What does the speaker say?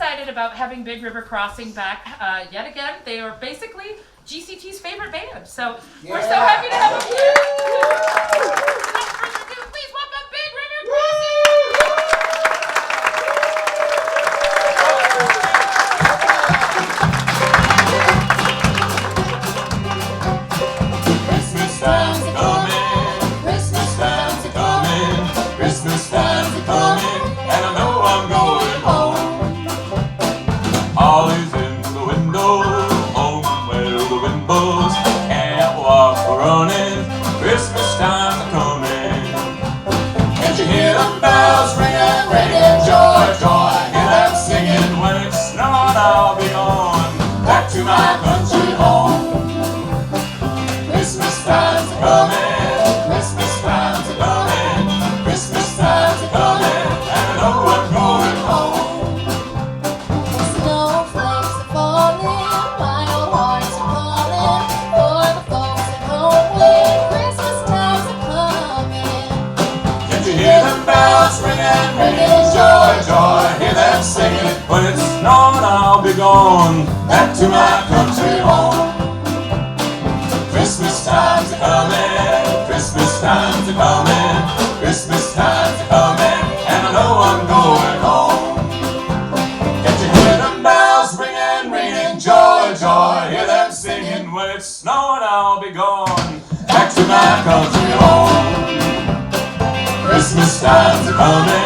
excited about having Big River Crossing back yet again. They are basically GCT's favorite band, so we're so happy to have them here. Without further ado, please welcome Big River Christmas time's a coming, Christmas time's a coming, Christmas time's a coming, and I know I'm going home. Holly's in the window, home where the wind blows, can't walk for running, Christmas time's a coming. Can't you hear the bells ringing, ringing, joy, joy, hear them singing, when it's snowing I'll be gone, back to my country home. Christmas time's a coming, Christmas time's a coming, Christmas time's a coming, and I know I'm going home. Snowflakes are falling, my old heart's calling, for the folks at home when Christmas time's a coming. Can't you hear the bells ringing, ringing, joy, joy, hear them singing, when it's snowing I'll be gone, back to my country home. Christmas time's a coming, Christmas time's a coming, Christmas time's a coming, and I know I'm going home. Can't you hear them bells ringing, ringing, joy, joy, hear them singing, when it's snowing I'll be gone, back to my country home. Christmas time's a coming,